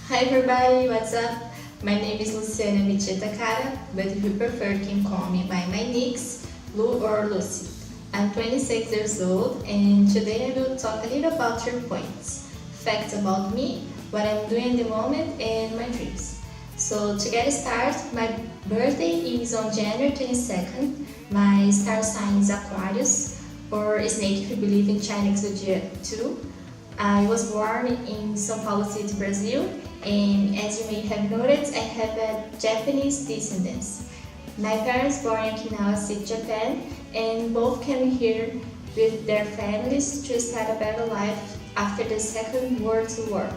Hi everybody, what's up? My name is Luciana Mitie Takara, but if you prefer, you can call me by my nicks, Lu or Lucy. I'm 26 years old, and today I will talk a little about 3 points. Facts about me, what I'm doing at the moment, and my dreams. So to get started, my birthday is on January 22nd. My star sign is Aquarius, or snake if you believe in Chinese zodiac too. I was born in São Paulo-SP, Brazil, and as you may have noticed, I have a Japanese descendants. My parents born in Okinawa City, Japan, and both came here with their families to start a better life after the Second World War.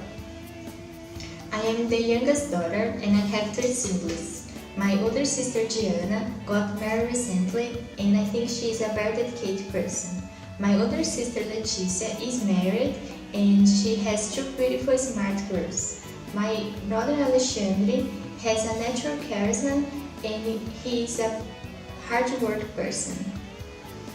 I am the youngest daughter, and I have 3 siblings. My older sister Gianna got married recently, and I think she is a very dedicated person. My older sister Leticia is married, and she has 2 beautiful smart girls. My brother Alexandre has a natural charisma, and he is a hard work person.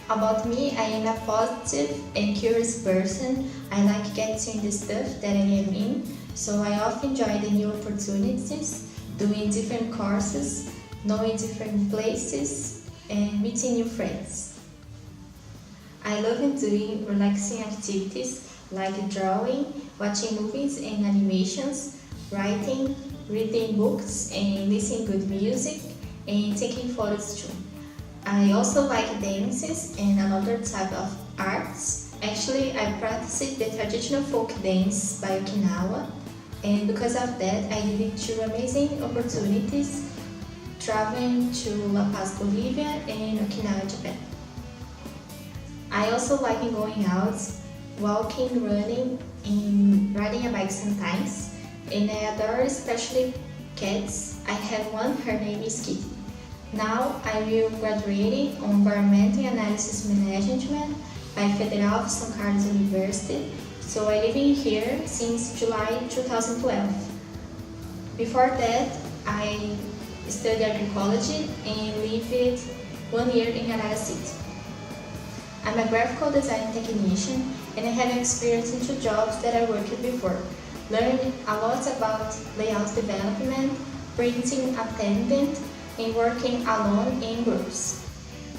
About me, I am a positive and curious person. I like getting the stuff that I am in, so I often enjoy the new opportunities, doing different courses, knowing different places, and meeting new friends. I love doing relaxing activities like drawing, watching movies and animations, writing, reading books and listening good music, and taking photos too. I also like dances and another type of arts. Actually, I practice the traditional folk dance by Okinawa, and because of that, I did 2 amazing opportunities traveling to La Paz, Bolivia and Okinawa, Japan. I also like going out, walking, running, and riding a bike sometimes, and I adore especially cats. I have one, her name is Kitty. Now I will graduate on Environmental Analysis Management by Federal of São Carlos University, so I live in here since July 2012. Before that, I studied agroecology and lived 1 year in Arara City. I'm a graphical design technician, and I have experience in 2 jobs that I worked before, learning a lot about layout development, printing attendant, and working alone in groups.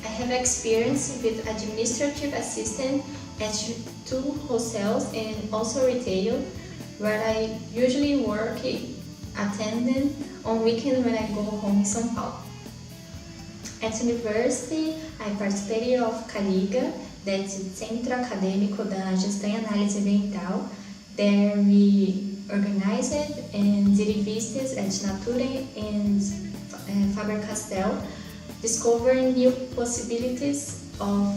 I have experience with administrative assistant at 2 hotels and also retail, where I usually work attendant on weekends when I go home in São Paulo. At university, I participated of CALIGA, that's Centro Acadêmico da Gestão e Análise Ambiental. There we organized and did visits at Nature and Faber-Castell, discovering new possibilities of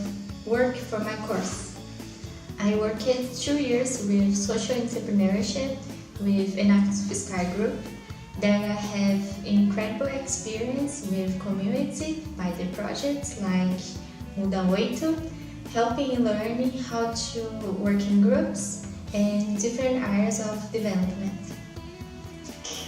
work for my course. I worked 2 years with social entrepreneurship with an active fiscal group. There I have incredible experience with community by the projects like Muda 8, helping learning how to work in groups and different areas of development.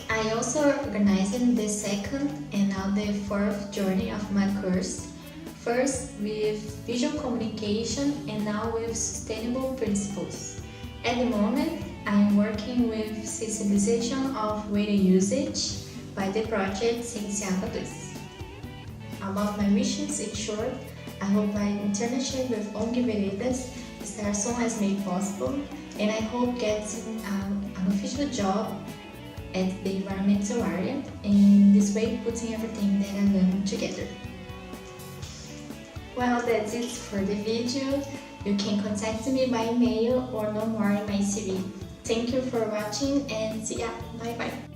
I also organized the 2nd and now the 4th journey of my course, first with visual communication and now with sustainable principles. At the moment, I am working with sensibilization of water usage by the project Saiba 2. About my missions in short, I hope my internship with ONG Veredas starts as soon as may possible, and I hope getting an official job at the environmental area, and this way putting everything that I learned together. Well, that's it for the video. You can contact me by email or know more in my CV. Thank you for watching and see ya. Bye bye.